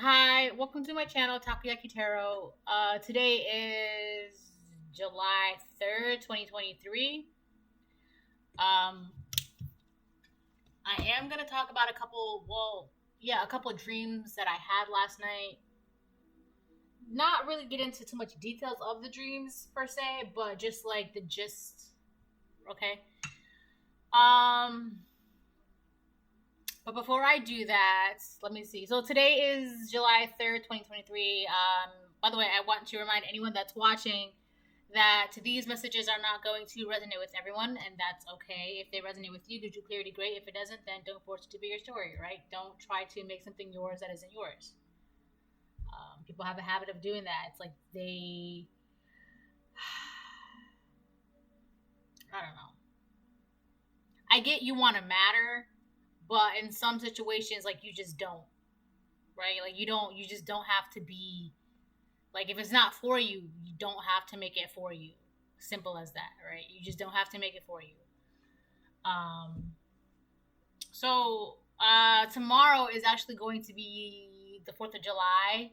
Hi, welcome to my channel, Takoyaki Tarot. Today is July 3rd, 2023. Um, I am going to talk about a couple of dreams that I had last night. Not really get into too much details of the dreams per se, but just like the gist, okay? Um, but before I do that, let me see. So today is July 3rd, 2023. By the way, I want to remind anyone that's watching that these messages are not going to resonate with everyone, and that's okay. If they resonate with you, gives you clarity, great. If it doesn't, then don't force it to be your story, right? Don't try to make something yours that isn't yours. People have a habit of doing that. It's like I don't know. I get you want to matter, but in some situations, like you just don't, right? Like you just don't have to be, like if it's not for you, you don't have to make it for you. Simple as that, right? You just don't have to make it for you. Um, so tomorrow is actually going to be the 4th of July.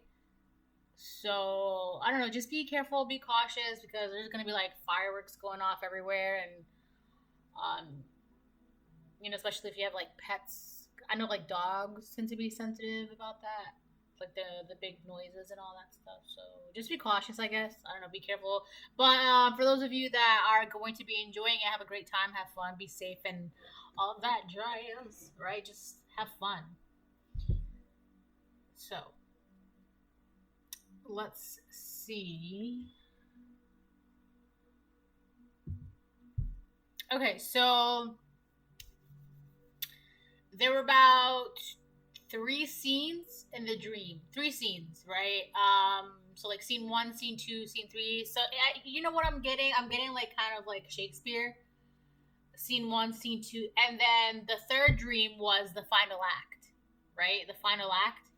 So I don't know, just be careful, be cautious because there's gonna be like fireworks going off everywhere, and um, especially if you have like pets. I know like dogs tend to be sensitive about that, like the big noises and all that stuff. So just be cautious, I guess. I don't know, be careful. But for those of you that are going to be enjoying it, have a great time, have fun, be safe, and all that jazz, right? Just have fun. So let's see. Okay, so there were about three scenes in the dream. Three scenes, right? So like scene one, scene two, scene three. So you know what I'm getting? I'm getting like kind of like Shakespeare. Scene one, scene two, and then the third dream was the final act, right? The final act.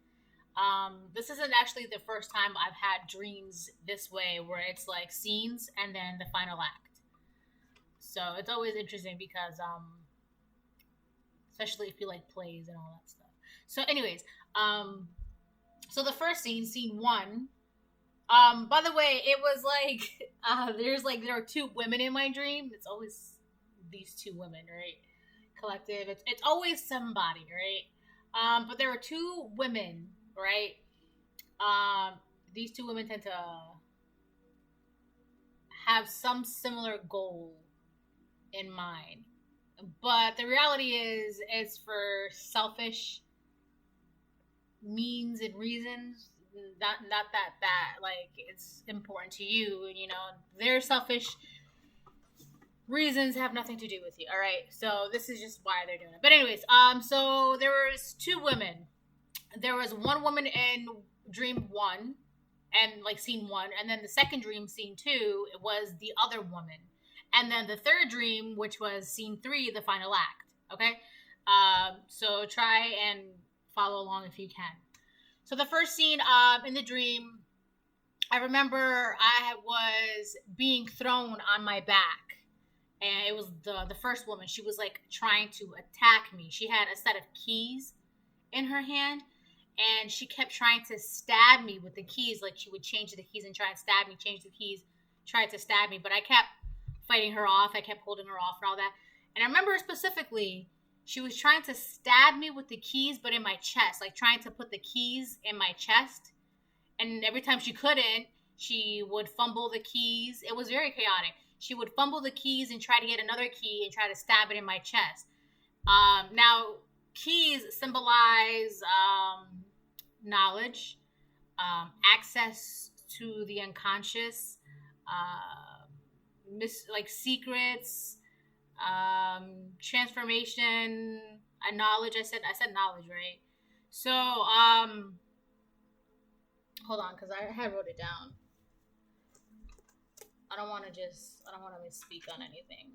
This isn't actually the first time I've had dreams this way, where it's like scenes and then the final act. So it's always interesting because especially if you like plays and all that stuff. So, anyways, um, so the first scene, scene one. By the way, it was like there are two women in my dream. It's always these two women, right? Collective. It's always somebody, right? But there were two women, right? These two women tend to have some similar goal in mind. But the reality is, it's for selfish means and reasons. Not that like it's important to you. Their selfish reasons have nothing to do with you. All right, so this is just why they're doing it. But anyways, so there was two women. There was one woman in dream one, and like scene one, and then the second dream, scene two, it was the other woman. And then the third dream, which was scene three, the final act. Okay? So try and follow along if you can. So the first scene in the dream, I remember I was being thrown on my back. And it was the first woman. She was like trying to attack me. She had a set of keys in her hand. And she kept trying to stab me with the keys. Like she would change the keys and try and stab me, change the keys, try to stab me. But I kept fighting her off. I kept holding her off and all that. And I remember specifically, she was trying to stab me with the keys, but in my chest, like trying to put the keys in my chest. And every time she couldn't, she would fumble the keys. It was very chaotic. She would fumble the keys and try to get another key and try to stab it in my chest. Now, keys symbolize knowledge, access to the unconscious, like secrets, transformation, knowledge. I said knowledge, right? So hold on, because I had wrote it down. I don't want to misspeak on anything.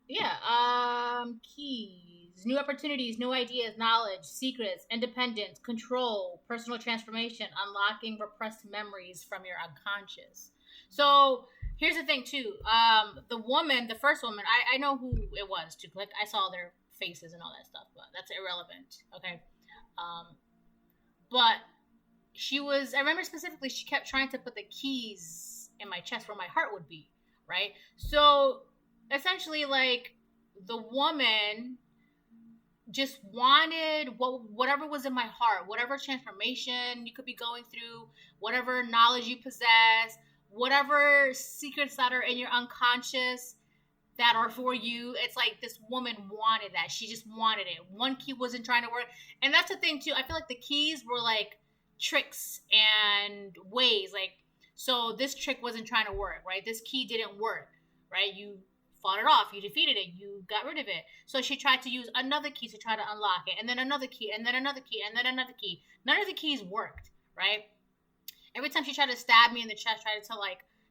Yeah, keys, new opportunities, new ideas, knowledge, secrets, independence, control, personal transformation, unlocking repressed memories from your unconscious. So here's the thing too. The woman, the first woman, I know who it was too. Like I saw their faces and all that stuff, but that's irrelevant. Okay. But I remember specifically, she kept trying to put the keys in my chest where my heart would be, right? So essentially, like, the woman just wanted whatever was in my heart, whatever transformation you could be going through, whatever knowledge you possess, whatever secrets that are in your unconscious that are for you. It's like this woman wanted that. She just wanted it. One key wasn't trying to work. And that's the thing too. I feel like the keys were like tricks and ways. Like, so this trick wasn't trying to work, right? This key didn't work, right? You fought it off. You defeated it. You got rid of it. So she tried to use another key to try to unlock it. And then another key. And then another key. And then another key. None of the keys worked, right? Every time she tried to stab me in the chest,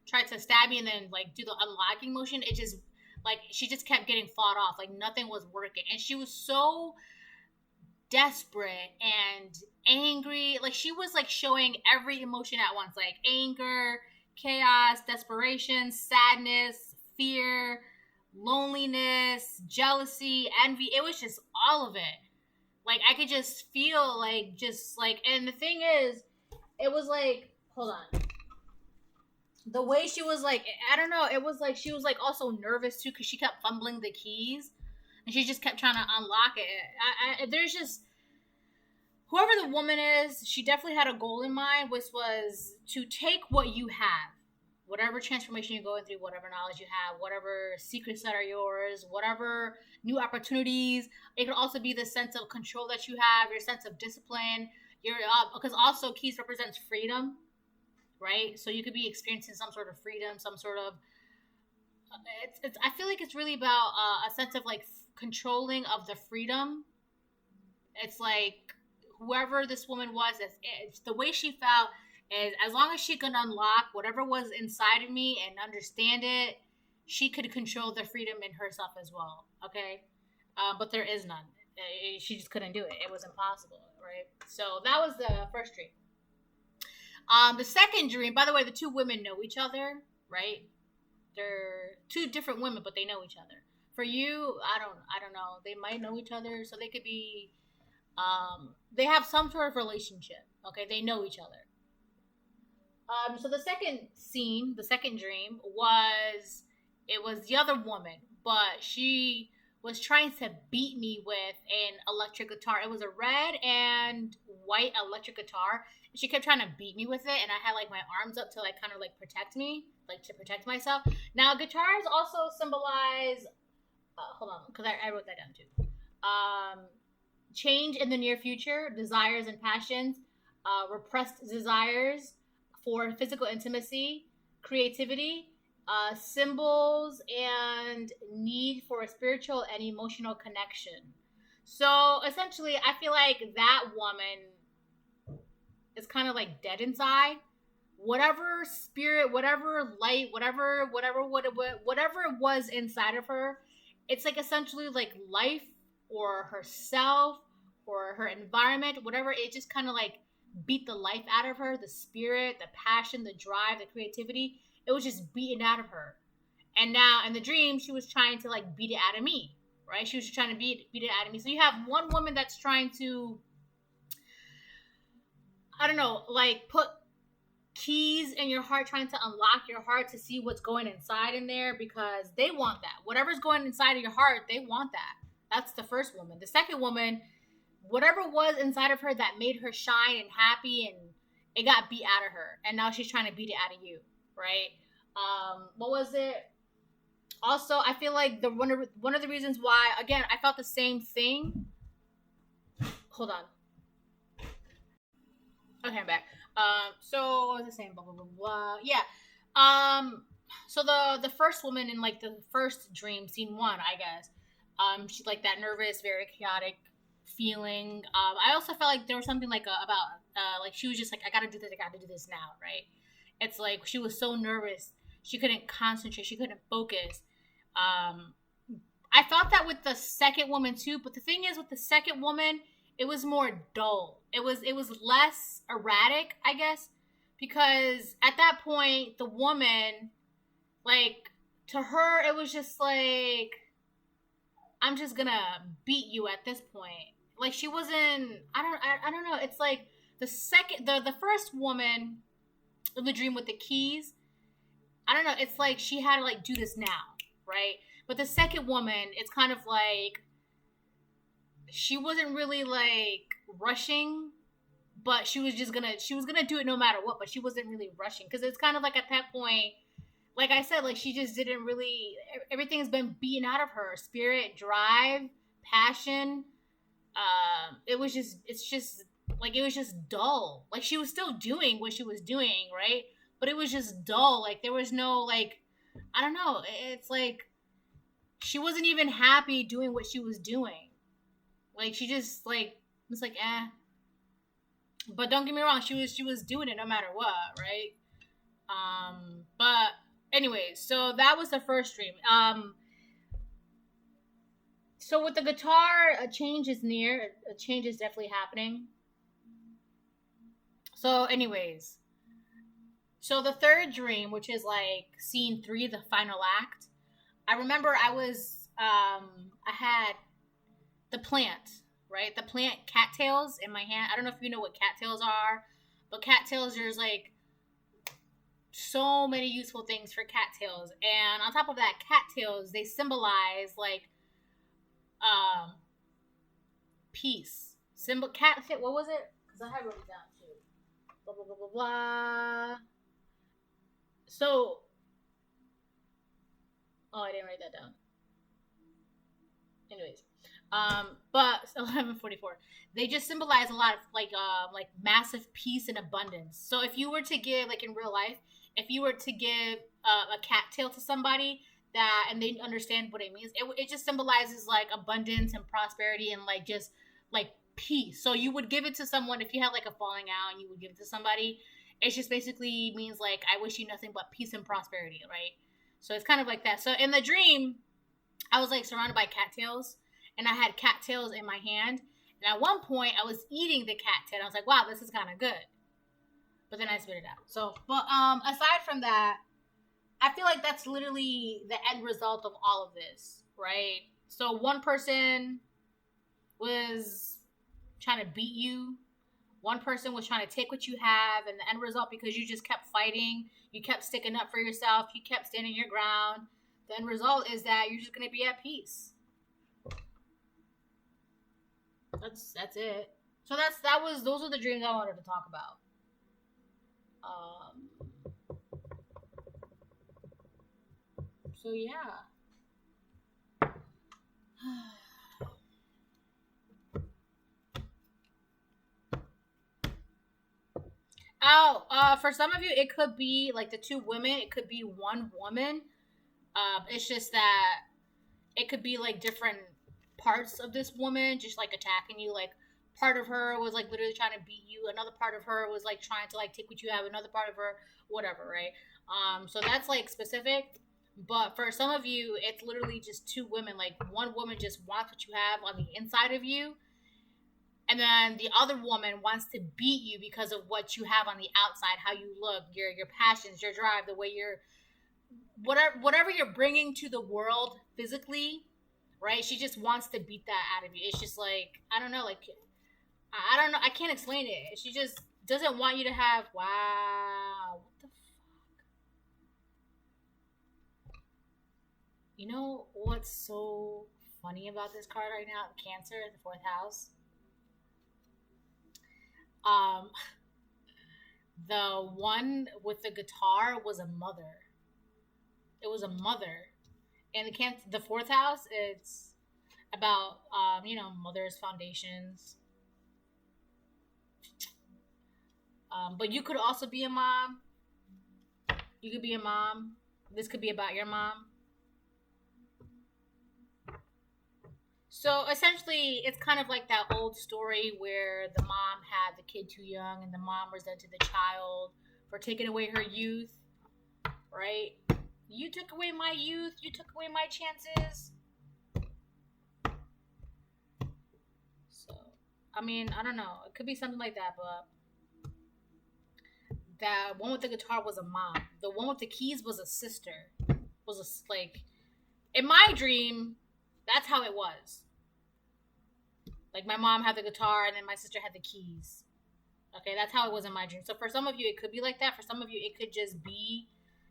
tried to stab me and then like do the unlocking motion, it just, like, she just kept getting fought off. Like, nothing was working. And she was so desperate and angry. Like, she was, like, showing every emotion at once. Like, anger, chaos, desperation, sadness, fear, loneliness, jealousy, envy. It was just all of it. Like, I could just feel, like, and the thing is, it was, like, hold on. The way she was, like, I don't know, it was like she was, like, also nervous too because she kept fumbling the keys and she just kept trying to unlock it. There's just, whoever the woman is, she definitely had a goal in mind, which was to take what you have, whatever transformation you're going through, whatever knowledge you have, whatever secrets that are yours, whatever new opportunities. It could also be the sense of control that you have, your sense of discipline, because also keys represents freedom. Right? So you could be experiencing some sort of freedom, some sort of, I feel like it's really about a sense of like controlling of the freedom. It's like whoever this woman was, it's the way she felt is as long as she could unlock whatever was inside of me and understand it, she could control the freedom in herself as well. Okay. But there is none. She just couldn't do it. It was impossible. Right. So that was the first dream. The second dream, by the way, the two women know each other, right? They're two different women, but they know each other. For you, I don't know. They might know each other, so they could be, they have some sort of relationship. Okay, they know each other. So the second scene, the second dream it was the other woman, but she was trying to beat me with an electric guitar. It was a red and white electric guitar. She kept trying to beat me with it, and I had like my arms up to like kind of like protect me, like to protect myself. Now, guitars also symbolize, hold on, because I wrote that down too. Change in the near future, desires and passions, repressed desires for physical intimacy, creativity, symbols, and need for a spiritual and emotional connection. So essentially, I feel like that woman is kind of like dead inside. Whatever spirit, whatever light, whatever it was inside of her, it's like essentially like life or herself or her environment, whatever, it just kind of like beat the life out of her, the spirit, the passion, the drive, the creativity. It was just beaten out of her. And now in the dream, she was trying to like beat it out of me, right? She was trying to beat it out of me. So you have one woman that's trying to, I don't know, like put keys in your heart, trying to unlock your heart to see what's going inside in there because they want that. Whatever's going inside of your heart, they want that. That's the first woman. The second woman, whatever was inside of her that made her shine and happy, and it got beat out of her. And now she's trying to beat it out of you, right? What was it? Also, I feel like one of the reasons why, again, I felt the same thing. Hold on. Okay, I'm back. So what was I saying? Blah, blah, blah, blah. Yeah. So the first woman in like the first dream, scene 1, I guess. She's like that nervous, very chaotic feeling. I also felt like there was something like about like she was just like, I gotta do this now, right? It's like she was so nervous, she couldn't concentrate, she couldn't focus. I felt that with the second woman too, but the thing is with the second woman, it was more dull. It was less erratic, I guess, because at that point, the woman, like, to her, it was just like, I'm just gonna beat you at this point. Like she wasn't. I don't know. It's like the first woman in the dream with the keys. I don't know. It's like she had to like do this now, right? But the second woman, it's kind of like she wasn't really like rushing, but she was gonna do it no matter what. But she wasn't really rushing because it's kind of like at that point, like I said, like she just didn't really. Everything's been beaten out of her: spirit, drive, passion. It's just like it was just dull. Like she was still doing what she was doing, right? But it was just dull. Like there was no like, I don't know. It's like she wasn't even happy doing what she was doing. Like she just like was like But don't get me wrong, she was doing it no matter what, right? But anyways, so that was the first dream. So with the guitar, a change is near. A change is definitely happening. So, anyways, so the third dream, which is like scene 3, the final act. I remember I had the plant, right? The plant cattails in my hand. I don't know if you know what cattails are, but cattails, there's like so many useful things for cattails. And on top of that, cattails, they symbolize like peace. What was it? Because I have wrote it down too. Blah blah blah blah blah. So, I didn't write that down. Anyways, but 11:44. They just symbolize a lot of like massive peace and abundance. So if you were to give, like in real life, if you were to give a cattail to somebody that and they understand what it means, it just symbolizes like abundance and prosperity and like just like peace. So you would give it to someone if you had like a falling out and you would give it to somebody. It just basically means like I wish you nothing but peace and prosperity, right? So it's kind of like that. So in the dream, I was like surrounded by cattails and I had cattails in my hand. And at one point I was eating the cattail. I was like, wow, this is kind of good. But then I spit it out. So, but aside from that, I feel like that's literally the end result of all of this, right? So one person was trying to beat you. One person was trying to take what you have, and the end result, because you just kept fighting, you kept sticking up for yourself, you kept standing your ground, the end result is that you're just going to be at peace. That's it. So those are the dreams I wanted to talk about. So yeah. For some of you, it could be like the two women. It could be one woman. It's just that it could be like different parts of this woman just like attacking you. Like part of her was like literally trying to beat you. Another part of her was like trying to like take what you have. Another part of her, whatever, right? So that's like specific. But for some of you, it's literally just two women. Like one woman just wants what you have on the inside of you. And then the other woman wants to beat you because of what you have on the outside, how you look, your passions, your drive, the way you're, whatever you're bringing to the world physically, right? She just wants to beat that out of you. It's just like, I don't know, like, I don't know, I can't explain it. She just doesn't want you to have, wow, what the fuck? You know what's so funny about this card right now? Cancer, the 4th house. The one with the guitar was a mother. It was a mother, and the 4th house. It's about mothers, foundations. But you could also be a mom. You could be a mom. This could be about your mom. So essentially, it's kind of like that old story where the mom had the kid too young and the mom resented the child for taking away her youth, right? You took away my youth. You took away my chances. So, I mean, I don't know. It could be something like that, but that one with the guitar was a mom. The one with the keys was a sister. In my dream, That's how it was. Like my mom had the guitar and then my sister had the keys. Okay, that's how it was in my dream. So for some of you, it could be like that. For some of you, it could just be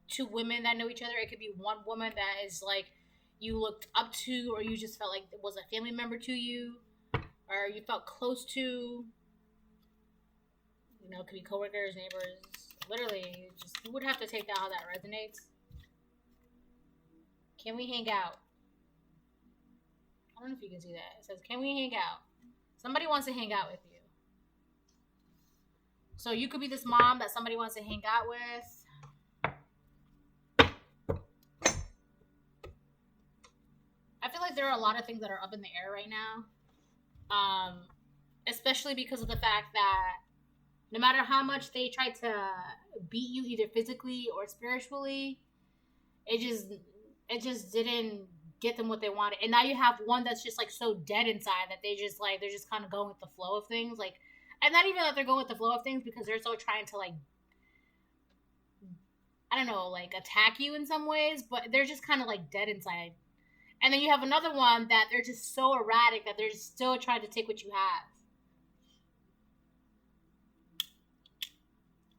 two women that know each other. It could be one woman that is like you looked up to, or you just felt like it was a family member to you, or you felt close to. You know, it could be coworkers, neighbors. Literally, just you would have to take that how that resonates. Can we hang out? I don't know if you can see that. It says, can we hang out? Somebody wants to hang out with you. So you could be this mom that somebody wants to hang out with. I feel like there are a lot of things that are up in the air right now. Especially because of the fact that no matter how much they try to beat you either physically or spiritually, it just didn't get them what they wanted. And now you have one that's just like so dead inside that they're just kind of going with the flow of things. Like, and not even that they're going with the flow of things because they're so trying to like, I don't know, like attack you in some ways, but they're just kind of like dead inside. And then you have another one that they're just so erratic that they're just still trying to take what you have.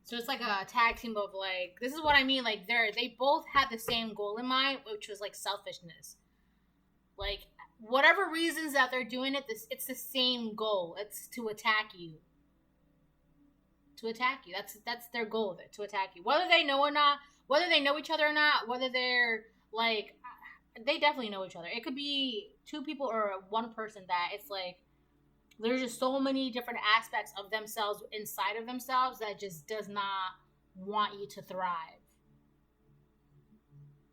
So it's like a tag team of like, this is what I mean. Like they both had the same goal in mind, which was like selfishness. Like whatever reasons that they're doing it, it's the same goal. It's to attack you. To attack you. That's their goal of it, to attack you. Whether they know or not, whether they know each other or not, whether they're like, they definitely know each other. It could be two people or one person that it's like, there's just so many different aspects of themselves inside of themselves that just does not want you to thrive.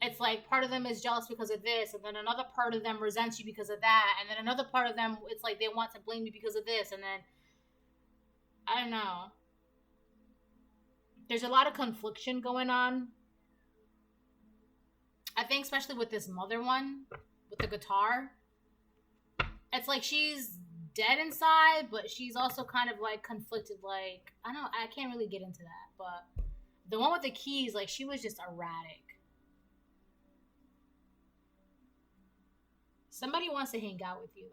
It's like part of them is jealous because of this, and then another part of them resents you because of that, and then another part of them, it's like they want to blame you because of this, and then, I don't know. There's a lot of confliction going on. I think especially with this mother one, with the guitar, it's like she's dead inside, but she's also kind of like conflicted. Like, I can't really get into that, but the one with the keys, like she was just erratic. Somebody wants to hang out with you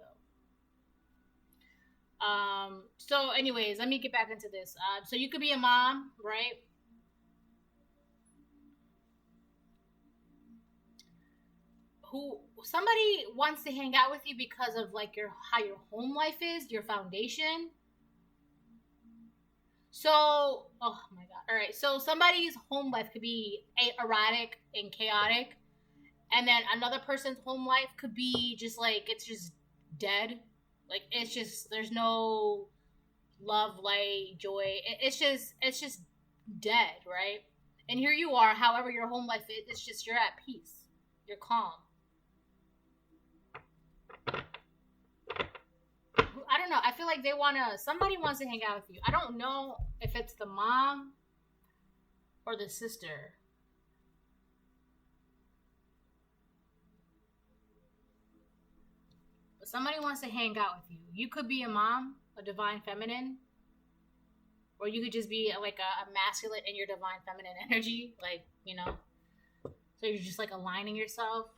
though. So anyways, let me get back into this. So you could be a mom, right? Who somebody wants to hang out with you because of like how your home life is, your foundation. So, oh my god. All right. So somebody's home life could be erratic and chaotic, and then another person's home life could be just like it's just dead. Like it's just there's no love, light, joy. It's just dead, right? And here you are. However, your home life is, it's just you're at peace. You're calm. I don't know. I feel like somebody wants to hang out with you. I don't know if it's the mom or the sister. But somebody wants to hang out with you. You could be a mom, a divine feminine, or you could just be like a masculine in your divine feminine energy. Like, you know, so you're just like aligning yourself.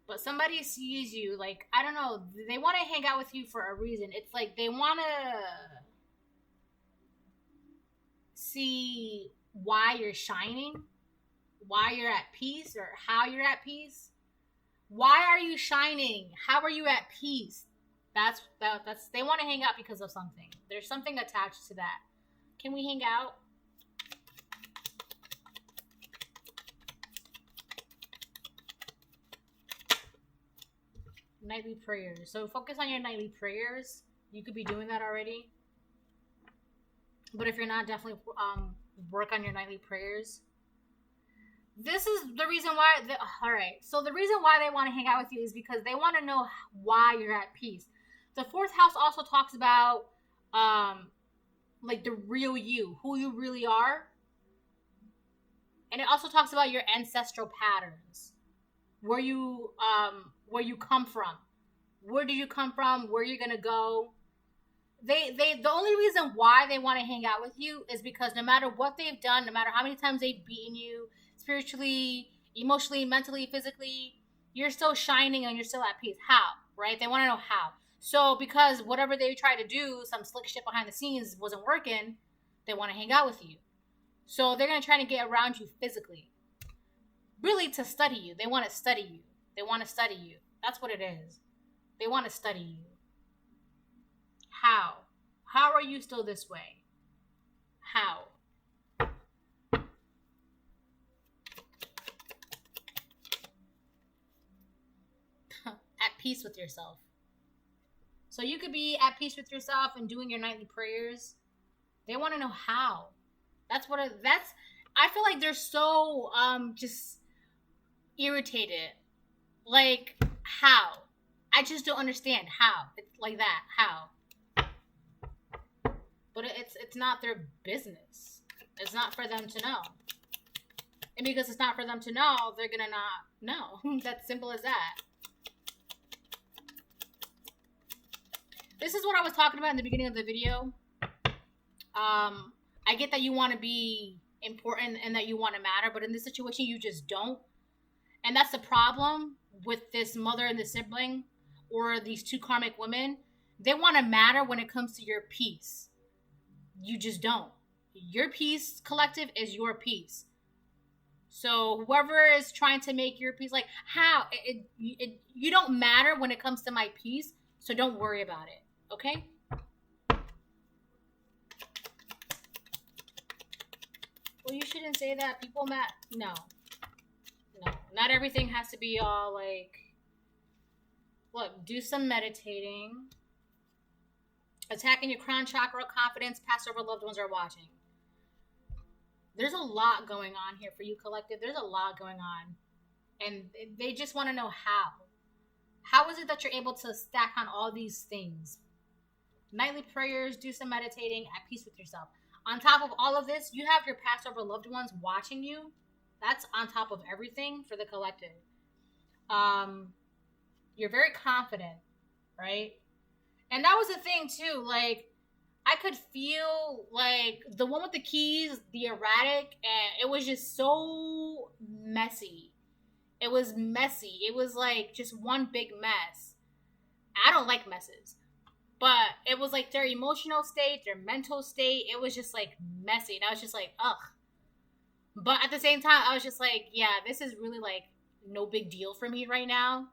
But somebody sees you, like, I don't know, they want to hang out with you for a reason. It's like they want to see why you're shining, why you're at peace, or how you're at peace. Why are you shining? How are you at peace? That's they want to hang out because of something. There's something attached to that. Can we hang out? Nightly prayers. So focus on your nightly prayers. You could be doing that already. But if you're not, definitely work on your nightly prayers. This is the reason why. Alright. So the reason why they want to hang out with you is because they want to know why you're at peace. The fourth house also talks about like the real you, who you really are. And it also talks about your ancestral patterns. Where you come from. Where do you come from? Where you're gonna go? The only reason why they want to hang out with you is because no matter what they've done, no matter how many times they've beaten you spiritually, emotionally, mentally, physically, you're still shining and you're still at peace. How? Right? They want to know how. So because whatever they tried to do, some slick shit behind the scenes wasn't working, they want to hang out with you. So they're going to try to get around you physically. Really to study you. They want to study you. They want to study you. That's what it is. They want to study you. How? How are you still this way? How? At peace with yourself. So you could be at peace with yourself and doing your nightly prayers. They want to know how. I feel like they're so just irritated. Like, how? I just don't understand how. It's like that. How? But it's not their business. It's not for them to know. And because it's not for them to know, they're gonna not know. That's simple as that. This is what I was talking about in the beginning of the video. I get that you want to be important and that you want to matter, but in this situation, you just don't. And that's the problem with this mother and the sibling, or these two karmic women. They want to matter when it comes to your peace. You just don't. Your peace, collective, is your peace. So whoever is trying to make your peace, like, how? You don't matter when it comes to my peace, so don't worry about it. Okay? Well, you shouldn't say that. People No. Not everything has to be all like... Look, do some meditating. Attacking your crown chakra, confidence, past over loved ones are watching. There's a lot going on here for you, collective. There's a lot going on. And they just want to know how. How is it that you're able to stack on all these things? Nightly prayers, do some meditating, at peace with yourself. On top of all of this, you have your past over loved ones watching you. That's on top of everything for the collective. You're very confident, right? And that was the thing too. Like, I could feel like the one with the keys, the erratic, and it was just so messy. It was messy. It was like just one big mess. I don't like messes. But it was like their emotional state, their mental state, it was just like messy. And I was just like, ugh. But at the same time, I was just like, yeah, this is really like no big deal for me right now.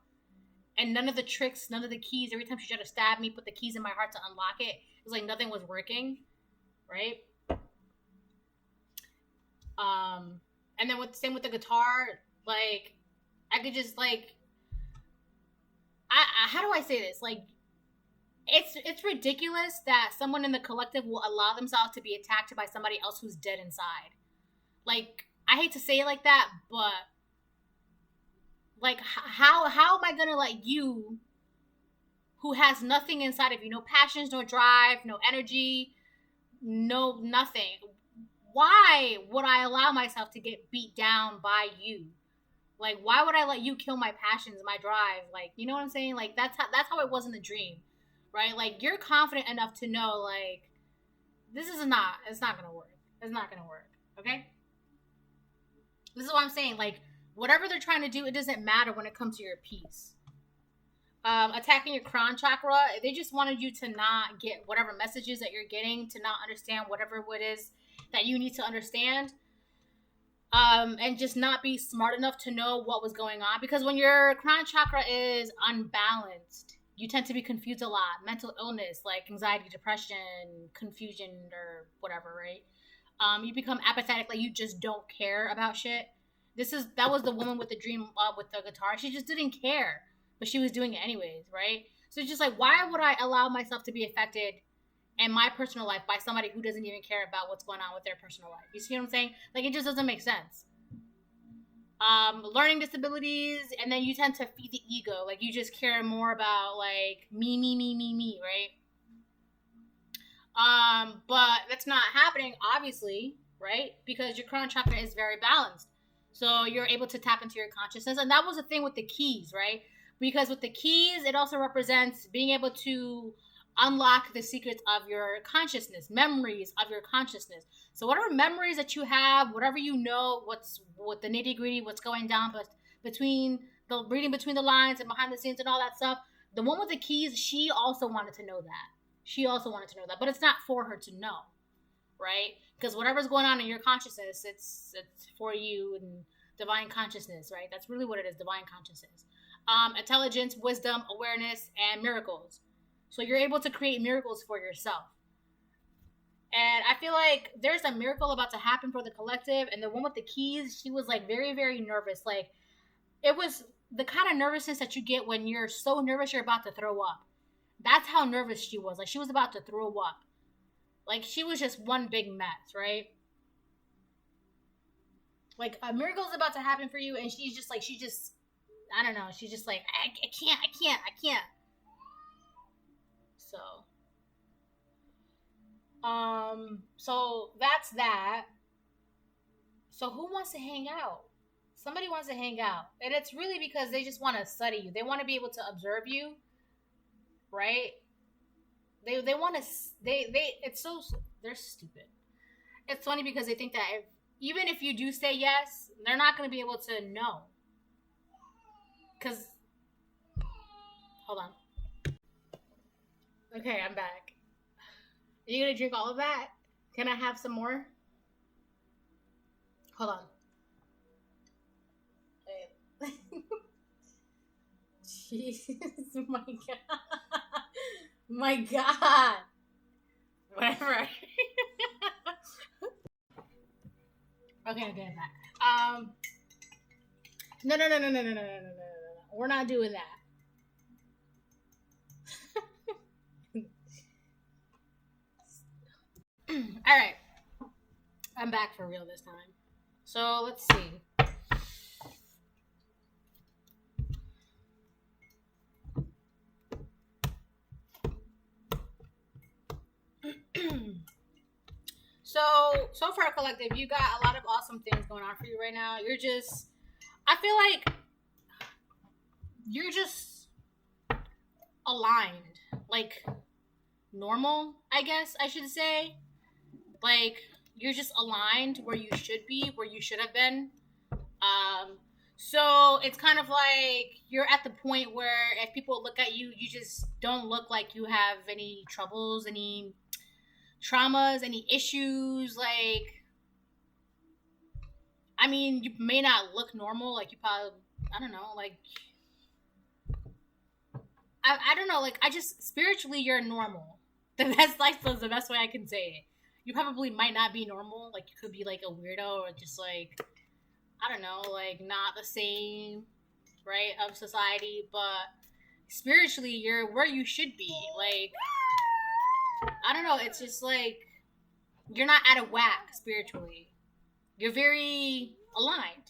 And none of the tricks, none of the keys, every time she tried to stab me, put the keys in my heart to unlock it, it was like nothing was working. Right? And then same with the guitar, like, I could just like, how do I say this? Like, it's ridiculous that someone in the collective will allow themselves to be attacked by somebody else who's dead inside. Like, I hate to say it like that, but like, how am I gonna let you, who has nothing inside of you, no passions, no drive, no energy, no nothing, why would I allow myself to get beat down by you? Like, why would I let you kill my passions, my drive? Like, you know what I'm saying? Like, that's how it was in the dream, right? Like, you're confident enough to know, like, it's not gonna work. It's not gonna work, okay? This is what I'm saying. Like, whatever they're trying to do, it doesn't matter when it comes to your peace. Attacking your crown chakra, they just wanted you to not get whatever messages that you're getting, to not understand whatever it is that you need to understand. And just not be smart enough to know what was going on. Because when your crown chakra is unbalanced, you tend to be confused a lot. Mental illness, like anxiety, depression, confusion, or whatever, right? You become apathetic, like you just don't care about shit. That was the woman with the dream with the guitar. She just didn't care, but she was doing it anyways, right? So it's just like, why would I allow myself to be affected in my personal life by somebody who doesn't even care about what's going on with their personal life? You see what I'm saying? Like, it just doesn't make sense. Learning disabilities, and then you tend to feed the ego. Like, you just care more about, like, me, right? But that's not happening, obviously, right? Because your crown chakra is very balanced. So you're able to tap into your consciousness. And that was the thing with the keys, right? Because with the keys, it also represents being able to unlock the secrets of your consciousness, memories of your consciousness. So whatever memories that you have, whatever you know, what the nitty gritty, what's going down between the reading between the lines and behind the scenes and all that stuff. The one with the keys, she also wanted to know that. But it's not for her to know, right? Because whatever's going on in your consciousness, it's for you and divine consciousness, right? That's really what it is, divine consciousness. Intelligence, wisdom, awareness, and miracles. So you're able to create miracles for yourself. And I feel like there's a miracle about to happen for the collective. And the one with the keys, she was like very, very nervous. Like, it was the kind of nervousness that you get when you're so nervous you're about to throw up. That's how nervous she was. Like, she was about to throw up. Like, she was just one big mess, right? Like, a miracle's about to happen for you, and she's just like, I don't know. She's just like, I can't. So that's that. So who wants to hang out? Somebody wants to hang out. And it's really because they just want to study you. They want to be able to observe you, right? They want to, they're stupid. It's funny because they think that even if you do say yes, they're not going to be able to know. Because, hold on. Okay, I'm back. Are you going to drink all of that? Can I have some more? Hold on. Jesus, my God. My God. Whatever. Okay, I'm back. No. We're not doing that. All right. I'm back for real this time. So let's see. So far, collective, you got a lot of awesome things going on for you right now. I feel like you're just aligned, like normal, I guess I should say. Like, you're just aligned where you should be, where you should have been. So it's kind of like you're at the point where if people look at you, you just don't look like you have any troubles, any traumas, any issues. Like, I mean, you may not look normal. Like, you probably, I don't know, like, I don't know. Like, I just, spiritually, you're normal. That's like the best way I can say it. You probably might not be normal. Like, you could be like a weirdo or just like, I don't know, like not the same, right, of society. But spiritually, you're where you should be. Like, I don't know. It's just like you're not out of whack spiritually. You're very aligned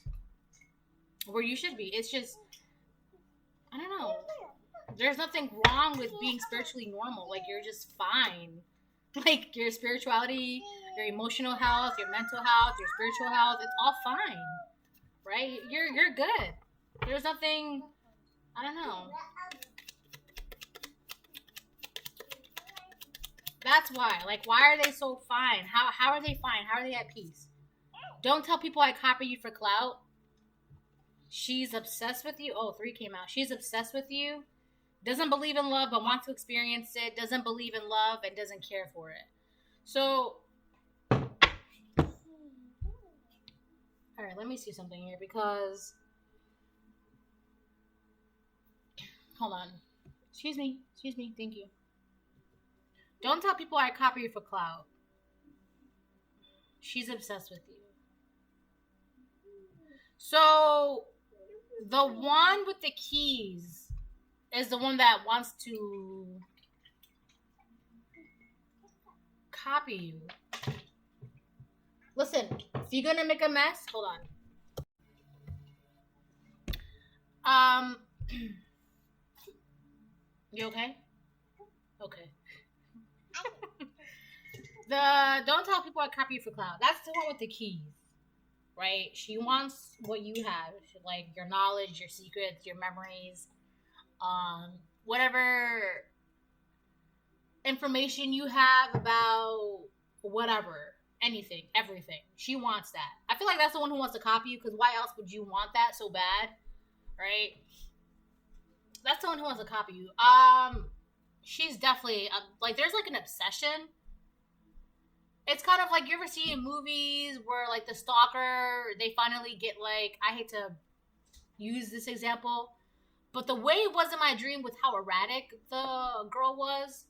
where you should be. It's just, I don't know. There's nothing wrong with being spiritually normal. Like, you're just fine. Like, your spirituality, your emotional health, your mental health, your spiritual health, it's all fine, right? You're good. There's nothing, I don't know. That's why. Like, why are they so fine? How are they fine? How are they at peace? Don't tell people I copy you for clout. She's obsessed with you. Oh, 3 came out. She's obsessed with you. Doesn't believe in love but wants to experience it. Doesn't believe in love and doesn't care for it. So, alright, let me see something here because, hold on. Excuse me, thank you. Don't tell people I copy you for clout. She's obsessed with you. So, the one with the keys is the one that wants to copy you. Listen, if you're gonna make a mess, hold on. You okay? Okay. Don't tell people I copy you for clout. That's the one with the keys, right? She wants what you have, like your knowledge, your secrets, your memories. Whatever information you have about whatever, anything, everything. She wants that. I feel like that's the one who wants to copy you, because why else would you want that so bad, right? That's the one who wants to copy you. She's definitely like there's like an obsession. It's kind of like you ever see in movies where like the stalker they finally get like I hate to use this example, but the way it was in my dream with how erratic the girl was,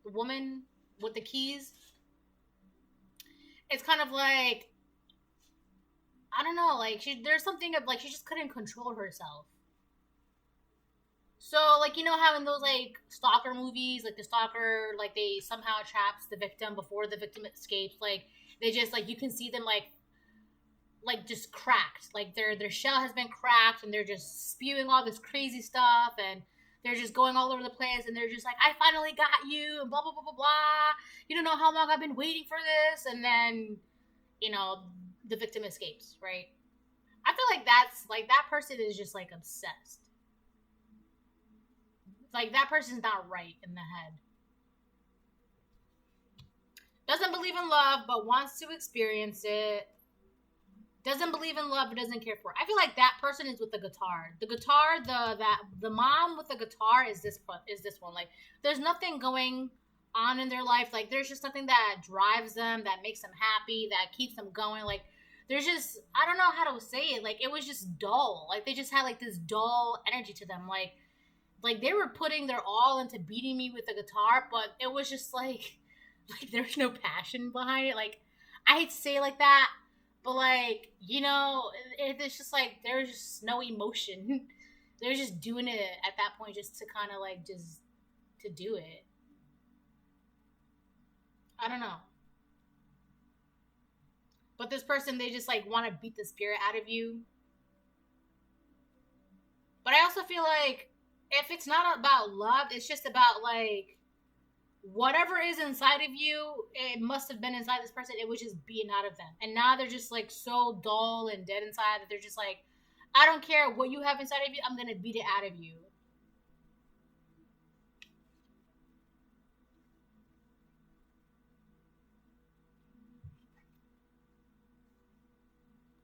the woman with the keys, it's kind of like I don't know, like there's something of like she just couldn't control herself. So like you know how in those like stalker movies, like the stalker like they somehow traps the victim before the victim escapes, like they just like you can see them like just cracked, like their shell has been cracked and they're just spewing all this crazy stuff and they're just going all over the place and they're just like I finally got you and blah blah blah blah blah. You don't know how long I've been waiting for this, and then you know the victim escapes, right? I feel like that's like that person is just like obsessed. Like that person's not right in the head. Doesn't believe in love but wants to experience it. Doesn't believe in love but doesn't care for it. I feel like that person is with the guitar. The guitar, the mom with the guitar is this one. Like there's nothing going on in their life. Like there's just nothing that drives them, that makes them happy, that keeps them going. Like there's just I don't know how to say it. Like it was just dull. Like they just had like this dull energy to them. Like they were putting their all into beating me with the guitar, but it was just like there's no passion behind it. Like I hate to say it like that, but like you know, it's just like there's just no emotion. They're just doing it at that point just to kind of like just to do it. I don't know. But this person, they just like want to beat the spirit out of you. But I also feel like if it's not about love, it's just about like whatever is inside of you, it must have been inside this person. It was just beaten out of them. And now they're just like so dull and dead inside that they're just like, I don't care what you have inside of you, I'm going to beat it out of you.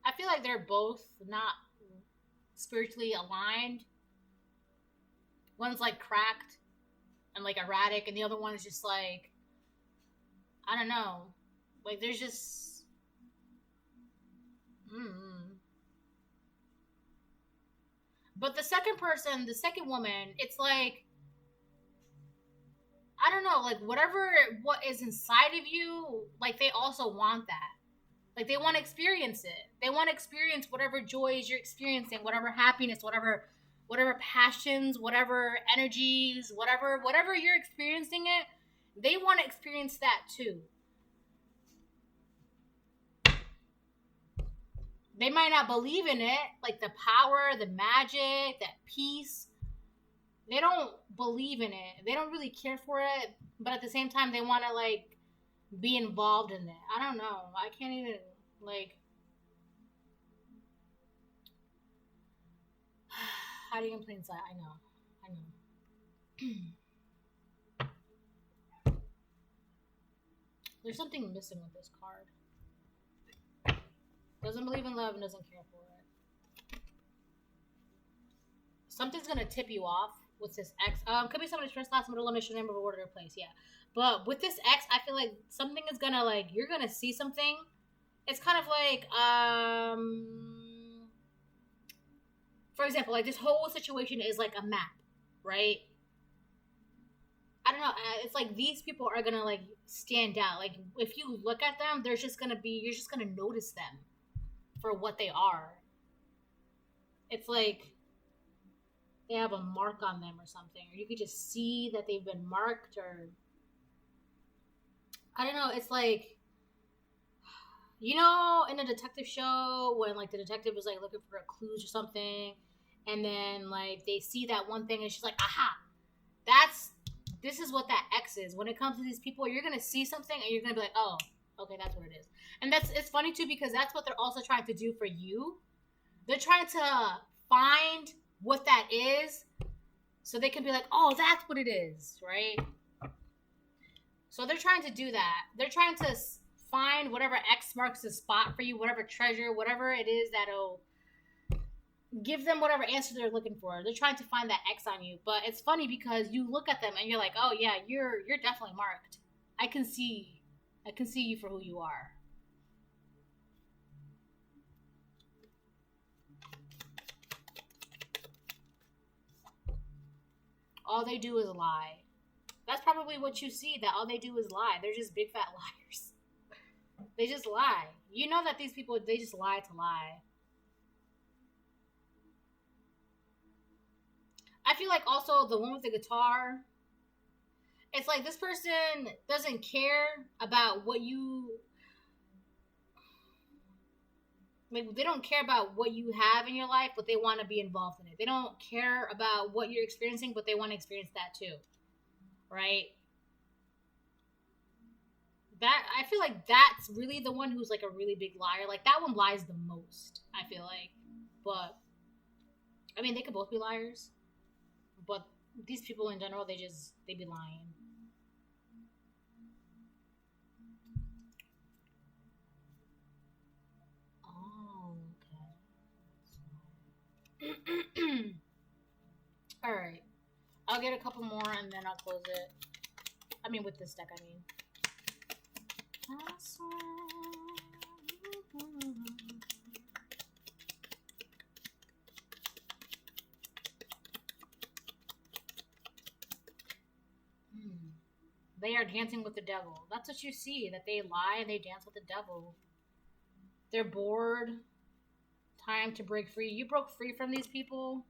I feel like they're both not spiritually aligned. One's like cracked and like erratic, and the other one's just like, I don't know. Like there's just. But the second person, the second woman, it's like, I don't know, like what is inside of you, like they also want that. Like they want to experience it. They want to experience whatever joys you're experiencing, whatever happiness, whatever passions, whatever energies, whatever you're experiencing it, they want to experience that too. They might not believe in it, like the power, the magic, that peace. They don't believe in it. They don't really care for it, but at the same time they want to like be involved in it. I don't know. I can't even like hiding in plain sight. I know. There's something missing with this card. Doesn't believe in love and doesn't care for it. Something's gonna tip you off with this X. Could be somebody's first, last, middle, initial, name, of order, or place. Yeah, but with this X, I feel like something is gonna like you're gonna see something. It's kind of like for example, like this whole situation is like a map, right? I don't know. It's like these people are gonna like stand out. Like if you look at them, you're just gonna notice them for what they are. It's like they have a mark on them or something, or you could just see that they've been marked, or I don't know. It's like, you know, in a detective show when like the detective was like looking for clues or something, and then like they see that one thing and she's like, aha, this is what that X is. When it comes to these people, you're gonna see something and you're gonna be like, oh, okay, that's what it is. And it's funny too because that's what they're also trying to do for you. They're trying to find what that is so they can be like, oh, that's what it is, right? So they're trying to do that. They're trying to find whatever X marks the spot for you, whatever treasure, whatever it is that'll give them whatever answer they're looking for. They're trying to find that X on you. But it's funny because you look at them and you're like, oh yeah, you're definitely marked. I can see you for who you are. All they do is lie. That's probably what you see, that all they do is lie. They're just big fat liars. They just lie. You know that these people, they just lie to lie. I feel like also the one with the guitar, it's like this person doesn't care about what you, like, they don't care about what you have in your life, but they want to be involved in it. They don't care about what you're experiencing, but they want to experience that too. Right? That, I feel like that's really the one who's like a really big liar. Like that one lies the most, I feel like. But I mean, they could both be liars. But these people in general, they be lying. Oh, okay. All right. I'll get a couple more and then I'll close it. I mean, with this deck, I mean. They are dancing with the devil. That's what you see, that they lie and they dance with the devil. They're bored. Time to break free. You broke free from these people.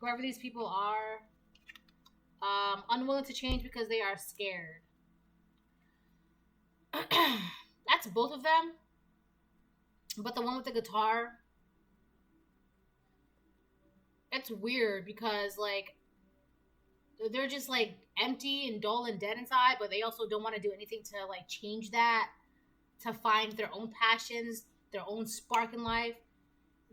Whoever these people are. Unwilling to change because they are scared. That's both of them. But the one with the guitar, it's weird because, like, they're just, like, empty and dull and dead inside, but they also don't want to do anything to, like, change that, to find their own passions, their own spark in life.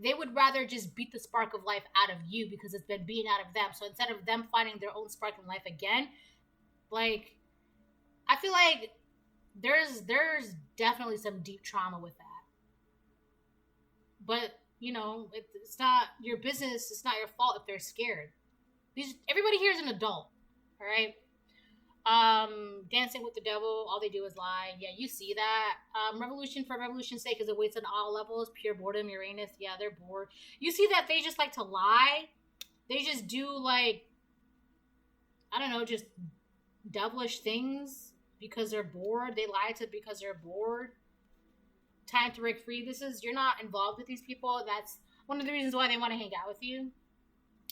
They would rather just beat the spark of life out of you because it's been beaten out of them. So instead of them finding their own spark in life again, like, I feel like there's definitely some deep trauma with that. But, you know, it's not your business. It's not your fault if they're scared. Everybody here is an adult, all right? Dancing with the devil, all they do is lie. Yeah, you see that. Revolution for revolution's sake, because it waits on all levels. Pure boredom, Uranus. Yeah, they're bored. You see that they just like to lie. They just do, like, I don't know, just devilish things because they're bored. They lie to because they're bored. Time to break free. You're not involved with these people. That's one of the reasons why they want to hang out with you.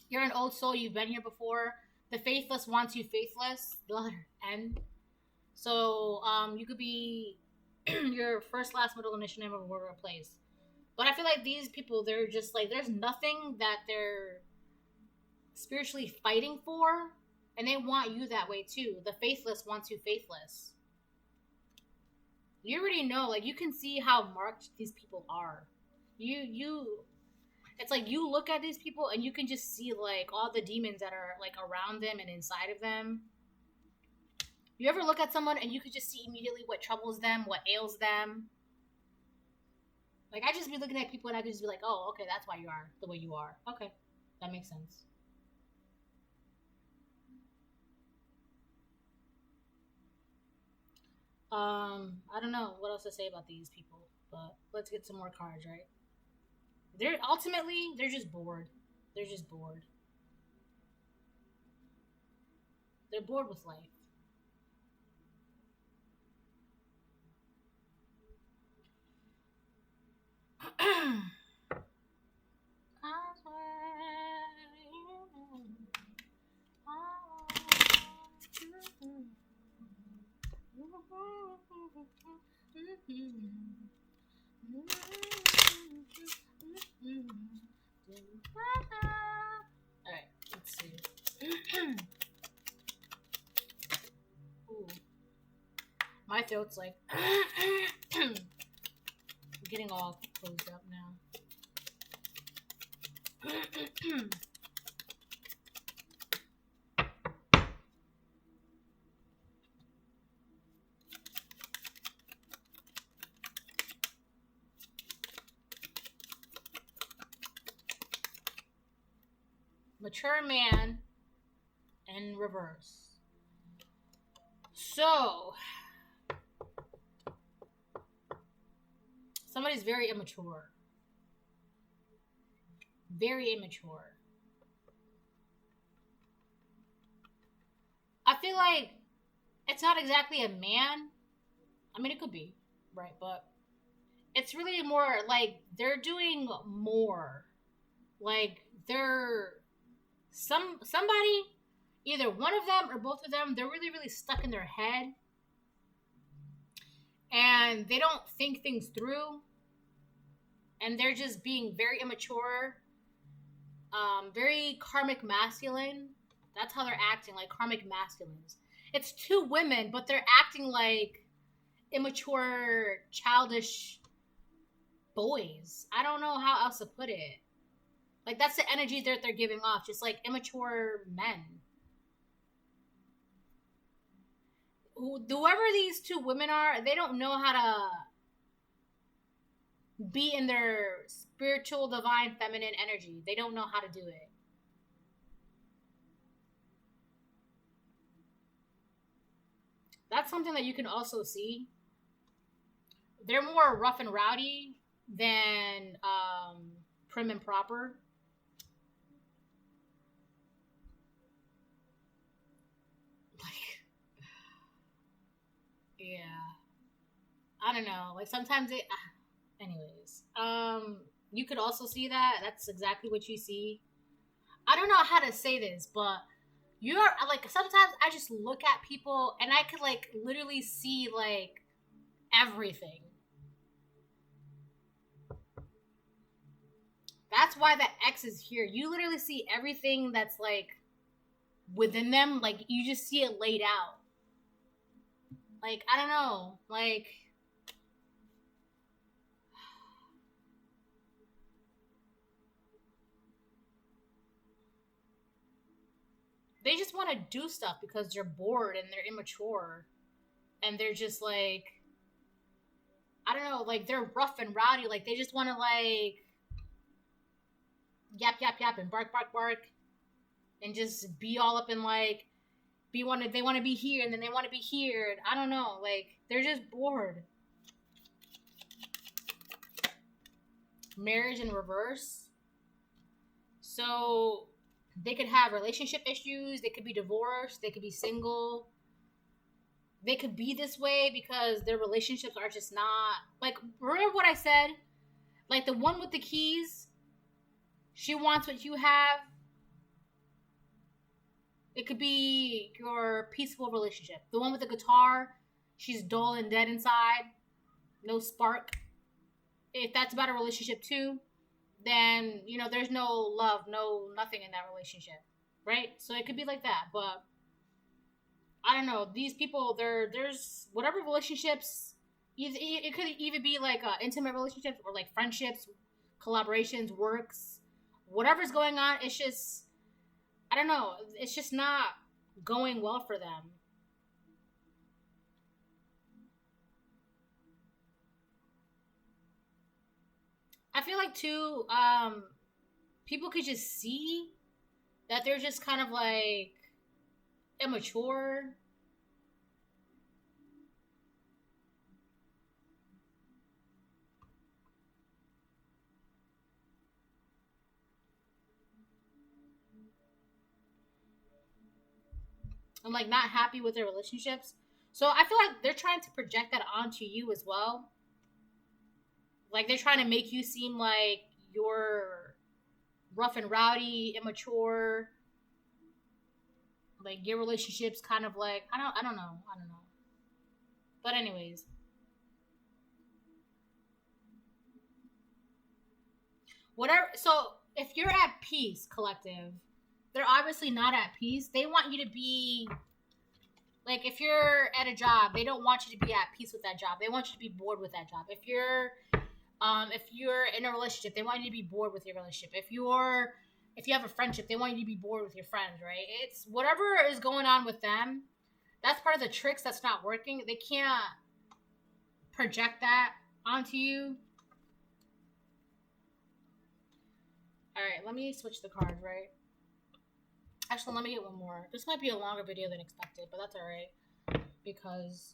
You're an old soul. You've been here before. The faithless wants you faithless. The letter N. So, you could be your first, last, middle, initial name of a word or a place. But I feel like these people, they're just like, there's nothing that they're spiritually fighting for. And they want you that way too. The faithless wants you faithless. You already know, like, you can see how marked these people are. It's like you look at these people and you can just see, like, all the demons that are, like, around them and inside of them. You ever look at someone and you could just see immediately what troubles them, what ails them? Like, I just be looking at people and I could just be like, oh, okay, that's why you are the way you are. Okay, that makes sense. I don't know what else to say about these people, but let's get some more cards, right? They're just bored. They're just bored. They're bored with life. Alright, let's see. Ooh. My throat's like getting all closed up now. mature man in reverse. So, somebody's very immature. Very immature. I feel like it's not exactly a man. I mean, it could be, right? But it's really more like they're doing more. Like they're somebody, either one of them or both of them, they're really, really stuck in their head. And they don't think things through. And they're just being very immature. Very karmic masculine. That's how they're acting, like karmic masculines. It's two women, but they're acting like immature, childish boys. I don't know how else to put it. Like, that's the energy that they're giving off, just like immature men. Whoever these two women are, they don't know how to be in their spiritual, divine, feminine energy. They don't know how to do it. That's something that you can also see. They're more rough and rowdy than prim and proper. Like, yeah. I don't know. Like, sometimes it... Anyways. You could also see that. That's exactly what you see. I don't know how to say this, but you're like, sometimes I just look at people and I could like literally see like everything. That's why the X is here. You literally see everything that's like within them. Like, you just see it laid out. Like, I don't know. Like, they just want to do stuff because they're bored and they're immature. And they're just like, I don't know, like they're rough and rowdy. Like, they just want to like yap, yap, yap and bark, bark, bark. And just be all up in like, they want to be here and then they want to be here. And I don't know, like they're just bored. Marriage in reverse. So they could have relationship issues. They could be divorced. They could be single. They could be this way because their relationships are just not... Like, remember what I said? Like, the one with the keys, she wants what you have. It could be your peaceful relationship. The one with the guitar, she's dull and dead inside. No spark. If that's about a relationship too, then, you know, there's no love, no nothing in that relationship, right? So it could be like that, but I don't know. These people, there's whatever relationships, it could even be like intimate relationships or like friendships, collaborations, works, whatever's going on. It's just, I don't know. It's just not going well for them. I feel like too, people could just see that they're just kind of like immature. And like not happy with their relationships. So I feel like they're trying to project that onto you as well. Like, they're trying to make you seem like you're rough and rowdy, immature. Like, your relationship's kind of like, I don't know. But anyways. Whatever. So, if you're at peace, collective, they're obviously not at peace. They want you to be... Like, if you're at a job, they don't want you to be at peace with that job. They want you to be bored with that job. If you're in a relationship, they want you to be bored with your relationship. If you have a friendship, they want you to be bored with your friends, right? It's whatever is going on with them. That's part of the tricks that's not working. They can't project that onto you. All right, let me switch the cards, right? Actually, let me get one more. This might be a longer video than expected, but that's alright. Because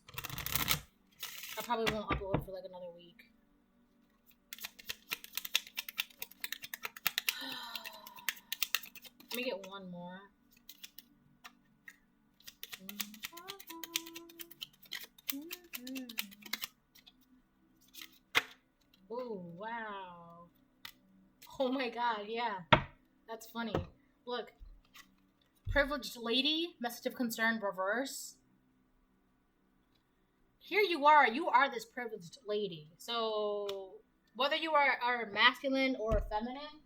I probably won't upload for like another week. Let me get one more. Oh, wow. Oh my god, yeah. That's funny. Look. Privileged lady, message of concern, reverse. Here you are this privileged lady. So, whether you are masculine or feminine,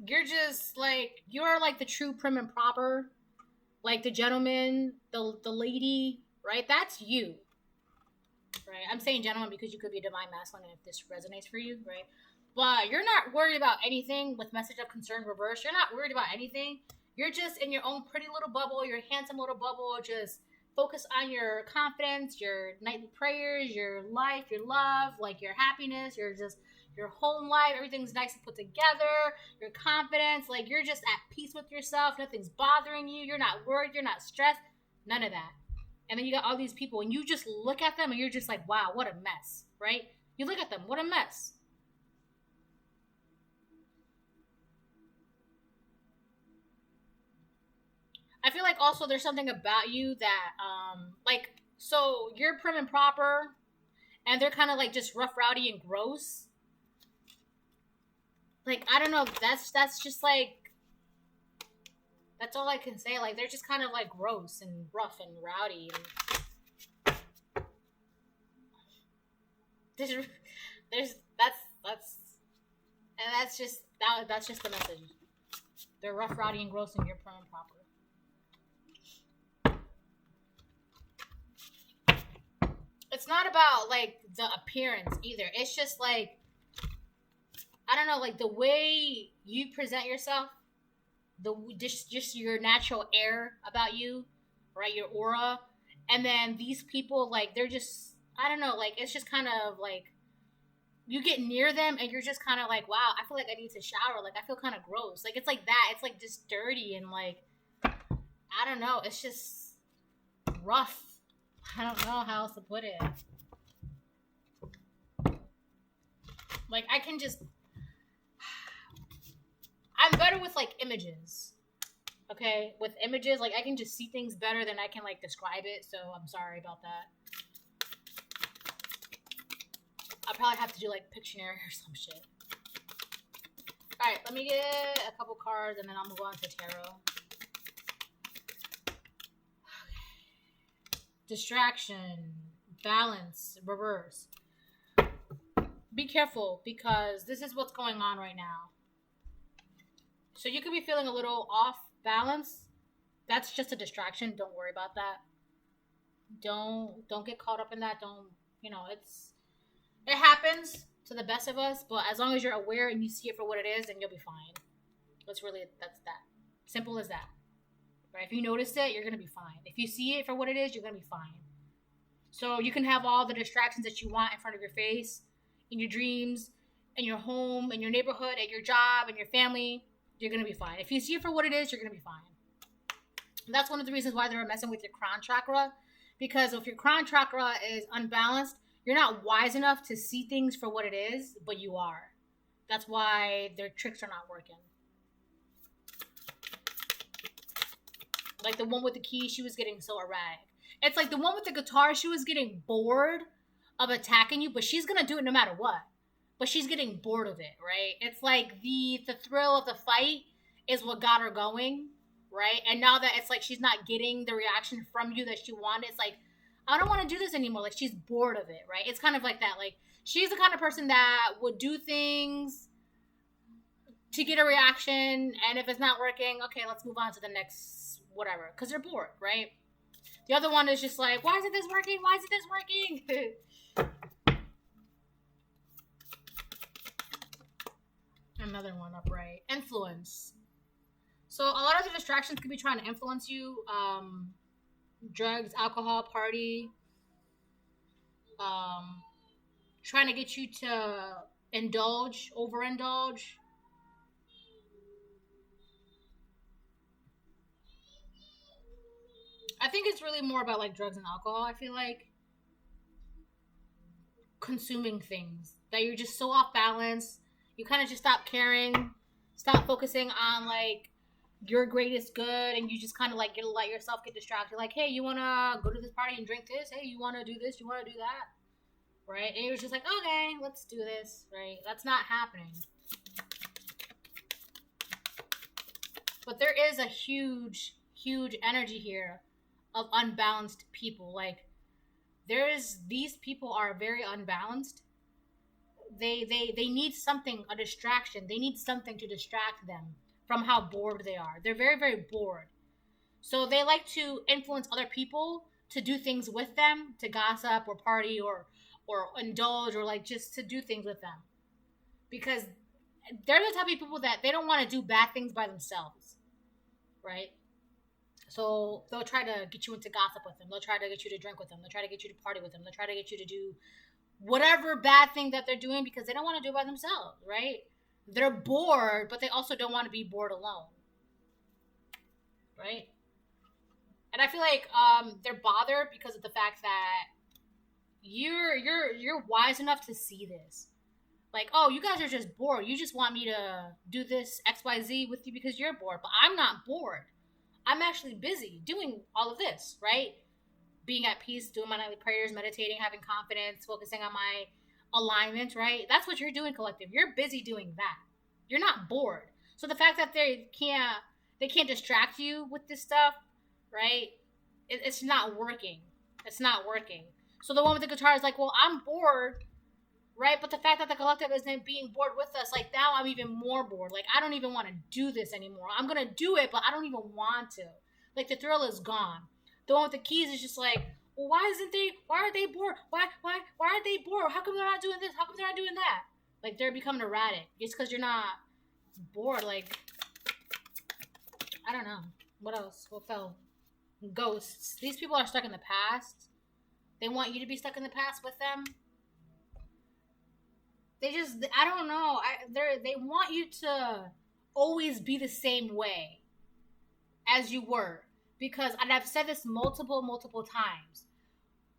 you're like the true prim and proper, like the gentleman, the lady, right? That's you, right? I'm saying gentleman because you could be a divine masculine if this resonates for you, right? But you're not worried about anything with message of concern reverse. You're not worried about anything. You're just in your own pretty little bubble, your handsome little bubble. Just focus on your confidence, your nightly prayers, your life, your love, like your happiness, your home life. Everything's nice and put together. Your confidence, like you're just at peace with yourself. Nothing's bothering you. You're not worried. You're not stressed. None of that. And then you got all these people, and you just look at them, and you're just like, wow, what a mess, right? You look at them, what a mess. I feel like also there's something about you that, so you're prim and proper, and they're kind of like just rough, rowdy, and gross. Like, I don't know, that's just like, that's all I can say. Like, they're just kind of like gross and rough and rowdy. And that's just the message. They're rough, rowdy, and gross, and you're prim and proper. It's not about like the appearance either. It's just like, I don't know, like the way you present yourself, just your natural air about you, right? Your aura, and then these people, like they're just, I don't know, like it's just kind of like you get near them and you're just kind of like, wow, I feel like I need to shower. Like I feel kind of gross. Like it's like that. It's like just dirty and like, I don't know. It's just rough. I don't know how else to put it. Like, I'm better with, like, images. Okay? With images, like, I can just see things better than I can, like, describe it. So, I'm sorry about that. I'll probably have to do, like, Pictionary or some shit. Alright, let me get a couple cards and then I'll move on to tarot. Distraction, balance, reverse. Be careful because this is what's going on right now. So you could be feeling a little off balance. That's just a distraction. Don't worry about that. Don't get caught up in that. Don't, it happens to the best of us, but as long as you're aware and you see it for what it is, then you'll be fine. That's that. Simple as that. Right? If you notice it, you're going to be fine. If you see it for what it is, you're going to be fine. So you can have all the distractions that you want in front of your face, in your dreams, in your home, in your neighborhood, at your job, in your family. You're going to be fine. If you see it for what it is, you're going to be fine. And that's one of the reasons why they're messing with your crown chakra. Because if your crown chakra is unbalanced, you're not wise enough to see things for what it is, but you are. That's why their tricks are not working. Like the one with the key, she was getting so erratic. It's like the one with the guitar, she was getting bored of attacking you, but she's going to do it no matter what. But she's getting bored of it, right? It's like the thrill of the fight is what got her going, right? And now that it's like she's not getting the reaction from you that she wanted, it's like, I don't want to do this anymore. Like, she's bored of it, right? It's kind of like that. Like, she's the kind of person that would do things to get a reaction, and if it's not working, okay, let's move on to the next whatever, because they're bored, right? The other one is just like, why isn't this working? Why isn't this working? Another one upright. Influence. So a lot of the distractions could be trying to influence you. Drugs, alcohol, party. Trying to get you to overindulge. I think it's really more about like drugs and alcohol. I feel like consuming things that you're just so off balance. You kind of just stop caring, stop focusing on like your greatest good, and you just kind of like get let yourself get distracted. Like, hey, you wanna go to this party and drink this? Hey, you wanna do this? You wanna do that? Right? And you're just like, okay, let's do this. Right? That's not happening. But there is a huge, huge energy here of unbalanced people. Like, these people are very unbalanced. They need something, a distraction. They need something to distract them from how bored they are. They're very, very bored. So they like to influence other people to do things with them, to gossip or party or indulge or like just to do things with them. Because they're the type of people that they don't want to do bad things by themselves. Right? So they'll try to get you into gossip with them. They'll try to get you to drink with them. They'll try to get you to party with them. They'll try to get you to do whatever bad thing that they're doing because they don't want to do it by themselves, right? They're bored, but they also don't want to be bored alone, right? And I feel like they're bothered because of the fact that you're wise enough to see this. Like, oh, you guys are just bored. You just want me to do this XYZ with you because you're bored, but I'm not bored. I'm actually busy doing all of this, right? Being at peace, doing my nightly prayers, meditating, having confidence, focusing on my alignment, right? That's what you're doing, collective. You're busy doing that. You're not bored. So the fact that they can't distract you with this stuff, right? It's not working. It's not working. So the one with the guitar is like, well, I'm bored, right? But the fact that the collective isn't being bored with us, like now I'm even more bored. Like I don't even want to do this anymore. I'm gonna do it, but I don't even want to. Like the thrill is gone. The one with the keys is just like, well, why are they bored? Why are they bored? How come they're not doing this? How come they're not doing that? Like they're becoming erratic. Just because you're not bored. Like, I don't know. What else? What fell? Ghosts. These people are stuck in the past. They want you to be stuck in the past with them. I don't know. They want you to always be the same way as you were. Because, and I've said this multiple times,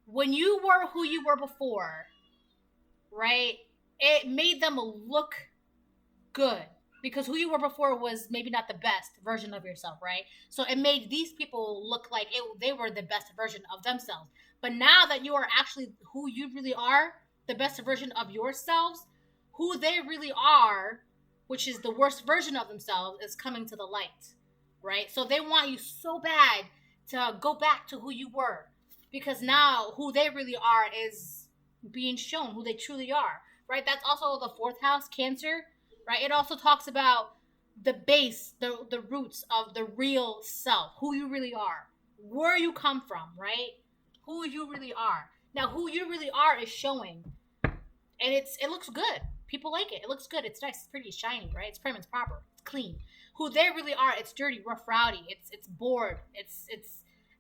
when you were who you were before, right, it made them look good. Because who you were before was maybe not the best version of yourself, right? So it made these people look like they were the best version of themselves. But now that you are actually who you really are, the best version of yourselves, who they really are, which is the worst version of themselves, is coming to the light. Right? So they want you so bad to go back to who you were. Because now who they really are is being shown, who they truly are. Right? That's also the fourth house, Cancer. Right? It also talks about the base, the roots of the real self, who you really are. Where you come from, right? Who you really are. Now who you really are is showing. And it looks good. People like it. It looks good. It's nice. It's pretty. It's shiny, right? It's prim. It's proper. It's clean. Who they really are, it's dirty, rough, rowdy. It's bored. It's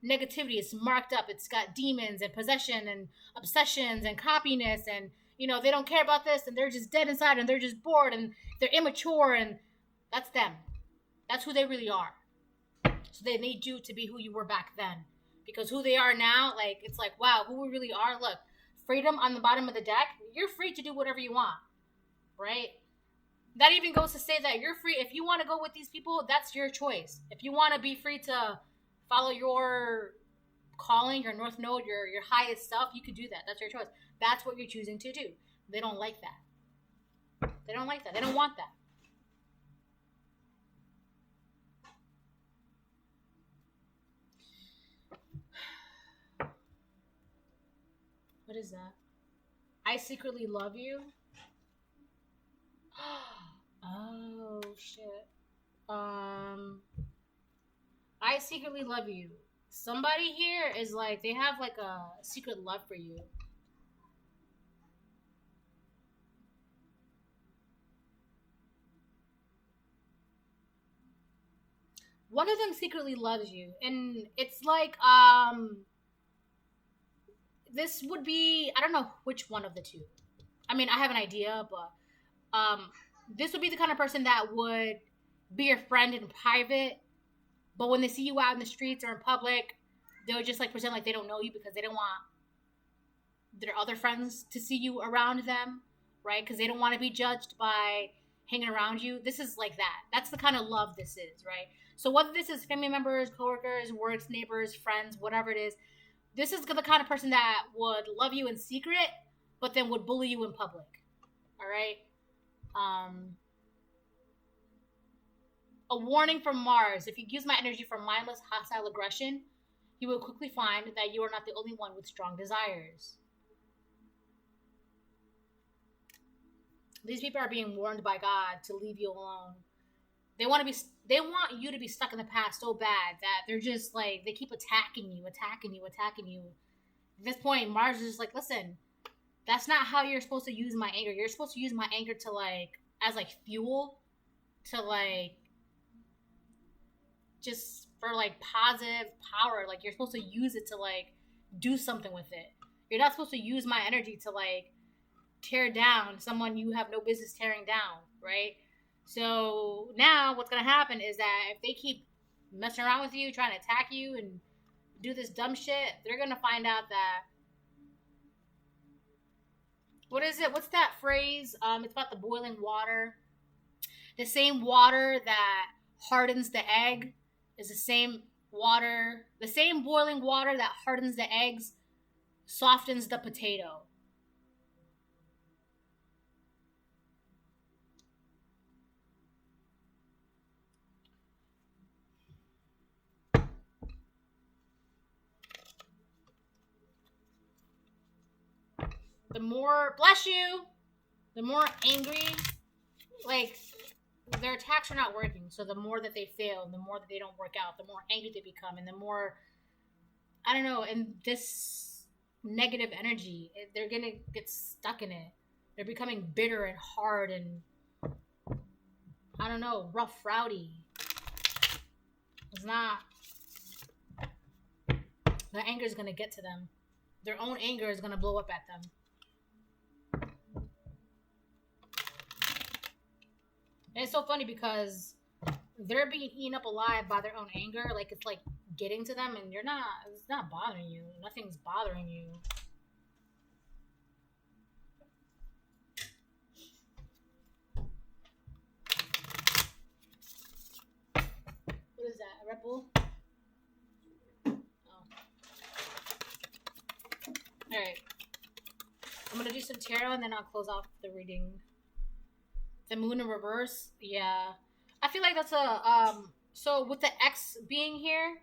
negativity. It's marked up. It's got demons and possession and obsessions and copiness and they don't care about this and they're just dead inside and they're just bored and they're immature and that's them. That's who they really are. So they need you to be who you were back then, because who they are now, like it's like wow, who we really are. Look, freedom on the bottom of the deck. You're free to do whatever you want, right? That even goes to say that you're free. If you want to go with these people, that's your choice. If you want to be free to follow your calling, your north node, your highest self, you could do that. That's your choice. That's what you're choosing to do. They don't like that. They don't like that. They don't want that. What is that? I secretly love you. Oh shit. I secretly love you. Somebody here is like they have like a secret love for you. One of them secretly loves you, and it's like this would be, I don't know which one of the two. I mean, I have an idea, but This would be the kind of person that would be your friend in private, but when they see you out in the streets or in public, they would just like pretend like they don't know you because they don't want their other friends to see you around them, right? Because they don't want to be judged by hanging around you. This is like that. That's the kind of love this is, right? So whether this is family members, coworkers, works, neighbors, friends, whatever it is, this is the kind of person that would love you in secret, but then would bully you in public. All right. A warning from Mars: if you use my energy for mindless, hostile aggression, you will quickly find that you are not the only one with strong desires. These people are being warned by God to leave you alone. They want you to be stuck in the past so bad that they're just like, they keep attacking you. At this point, Mars is just like, listen, that's not how you're supposed to use my anger. You're supposed to use my anger to like, as like fuel, to like, just for like positive power. Like, you're supposed to use it to like do something with it. You're not supposed to use my energy to like tear down someone you have no business tearing down, right? So now what's gonna happen is that if they keep messing around with you, trying to attack you and do this dumb shit, they're gonna find out that, what is it? What's that phrase? It's about the boiling water. The same water that hardens the egg is the same boiling water that hardens the eggs softens the potato. The more, bless you, the more angry, like, their attacks are not working. So the more that they fail, the more that they don't work out, the more angry they become, and the more, I don't know, and this negative energy, they're gonna get stuck in it. They're becoming bitter and hard and, I don't know, rough, rowdy. It's not, their anger is gonna get to them. Their own anger is gonna blow up at them. And it's so funny because they're being eaten up alive by their own anger. Like, it's like getting to them, and it's not bothering you. Nothing's bothering you. What is that? A Red Bull? Oh. Alright. I'm gonna do some tarot and then I'll close off the reading. The moon in reverse, yeah. I feel like that's so with the X being here,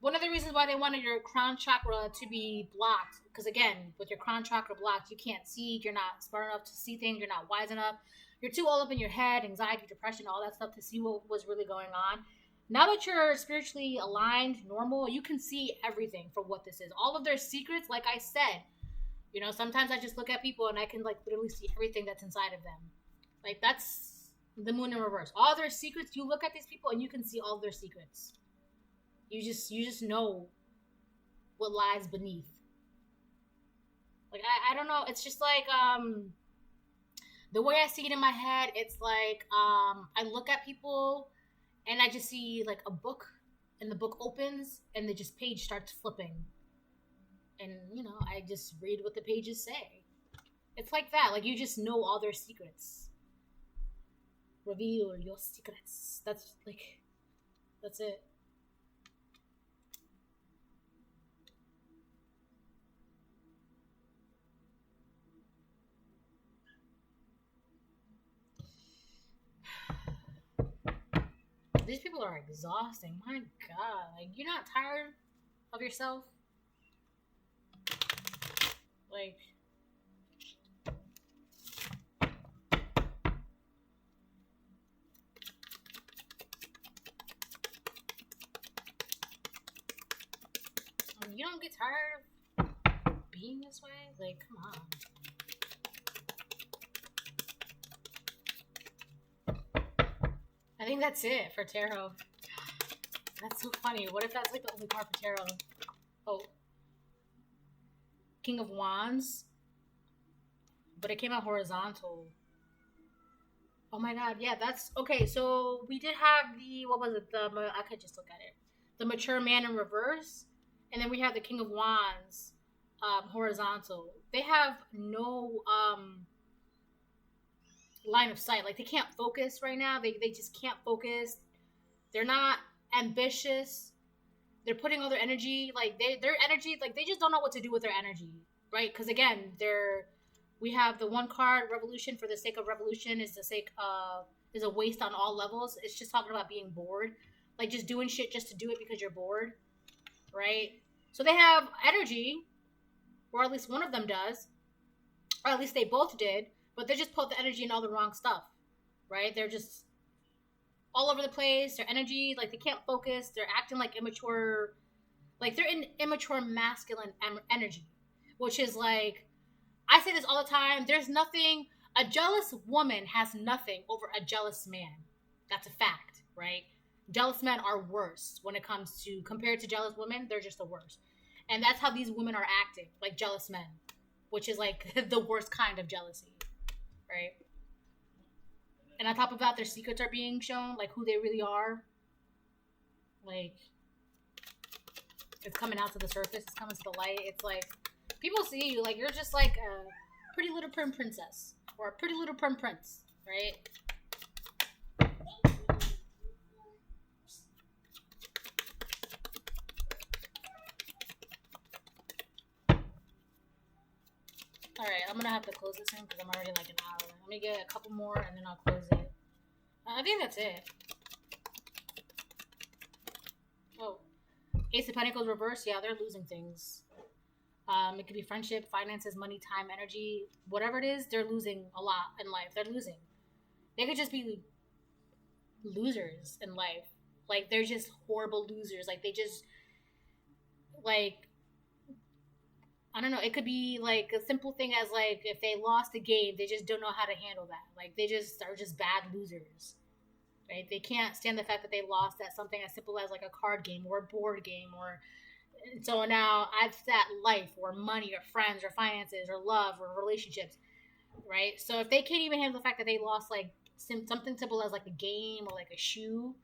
one of the reasons why they wanted your crown chakra to be blocked, because again, with your crown chakra blocked, you can't see, you're not smart enough to see things, you're not wise enough, you're too all up in your head, anxiety, depression, all that stuff to see what was really going on. Now that you're spiritually aligned, normal, you can see everything for what this is. All of their secrets, like I said, you know, sometimes I just look at people and I can like literally see everything that's inside of them. Like, that's the moon in reverse. All their secrets, you look at these people and you can see all their secrets. You just know what lies beneath. Like, I don't know. It's just like, the way I see it in my head, it's like, I look at people and I just see like a book, and the book opens and the just page starts flipping. And, you know, I just read what the pages say. It's like that. Like, you just know all their secrets. Reveal your secrets. That's it. These people are exhausting. My God. Like, you're not tired of yourself? Like, you don't get tired of being this way? Like, come on. I think that's it for tarot. That's so funny. What if that's like the only card for tarot? Oh. King of Wands, but it came out horizontal. Oh my god, yeah, that's okay. So we did have the what was it? I could just look at it. The mature man in reverse, and then we have the King of Wands, horizontal. They have no line of sight. Like they can't focus right now. They just can't focus. They're not ambitious. They're putting all their energy like their energy like they just don't know what to do with their energy, right? Because again, we have the one card revolution for the sake of revolution is the sake of is a waste on all levels. It's just talking about being bored, like just doing shit just to do it because you're bored, right? So they have energy, or at least one of them does, or at least they both did, but they just put the energy in all the wrong stuff, right? They're just all over the place. Their energy, like they can't focus. They're acting like immature, like they're in immature masculine energy, which is like I say this all the time. There's nothing. A jealous woman has nothing over a jealous man. That's a fact, right? Jealous men are worse when it comes to compared to jealous women. They're just the worst, and that's how these women are acting, like jealous men, which is like the worst kind of jealousy, right? And on top of that, their secrets are being shown, like who they really are. Like it's coming out to the surface. It's coming to the light. It's like people see you like you're just like a pretty little prim princess or a pretty little prim prince, right? All right, I'm gonna have to close this in because I'm already like an hour. Let me get a couple more and then I'll close it. I think that's it. Oh, Ace of Pentacles reverse. Yeah, they're losing things. It could be friendship, finances, money, time, energy, whatever it is. They're losing a lot in life. They're losing. They could just be losers in life. Like they're just horrible losers. Like they just like I don't know. It could be like a simple thing as like if they lost a game, they just don't know how to handle that. Like they just are just bad losers, right? They can't stand the fact that they lost at something as simple as like a card game or a board game or so now I've set life or money or friends or finances or love or relationships, right? So if they can't even handle the fact that they lost like something simple as like a game or like a shoe,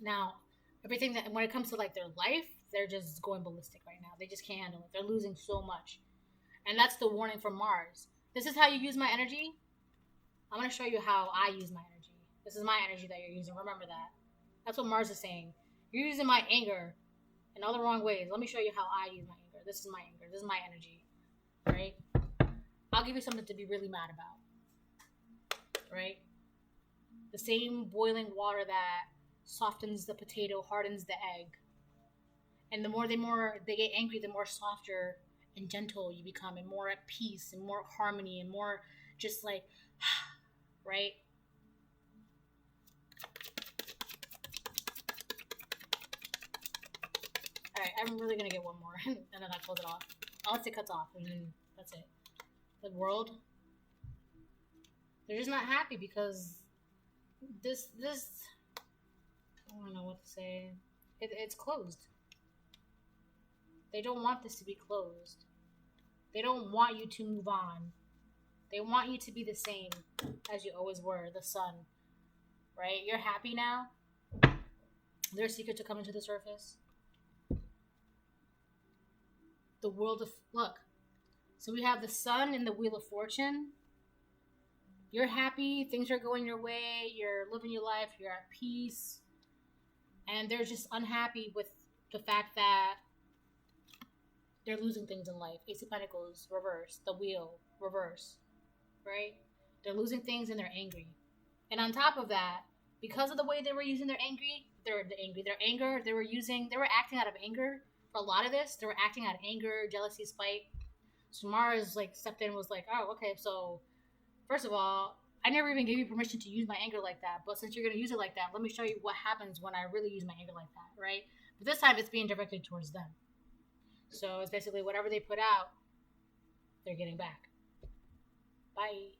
now everything that when it comes to like their life, they're just going ballistic right now. They just can't handle it. They're losing so much, and that's the warning from Mars. This is how you use my energy. I'm gonna show you how I use my energy. This is my energy that you're using. Remember that. That's what Mars is saying. You're using my anger in all the wrong ways. Let me show you how I use my anger. This is my anger. This is my energy. Right? I'll give you something to be really mad about. Right? The same boiling water that softens the potato hardens the egg. And the more they get angry, the more softer and gentle you become and more at peace and more harmony and more just like right? Alright, I'm really gonna get one more and then I'll close it off. Unless it cuts off and then that's it. The world, they're just not happy because this I don't know what to say. It's closed. They don't want this to be closed. They don't want you to move on. They want you to be the same as you always were, the sun. Right? You're happy now. Their secrets are coming to the surface. The world of look. So we have the sun in the Wheel of Fortune. You're happy, things are going your way, you're living your life, you're at peace. And they're just unhappy with the fact that they're losing things in life. Ace of Pentacles, reverse. The wheel, reverse. Right? They're losing things and they're angry. And on top of that, because of the way they were using their anger, they were acting out of anger for a lot of this. They were acting out of anger, jealousy, spite. So Mars like stepped in and was like, oh, okay, so first of all, I never even gave you permission to use my anger like that. But since you're going to use it like that, let me show you what happens when I really use my anger like that, right? But this time it's being directed towards them. So it's basically whatever they put out, they're getting back. Bye.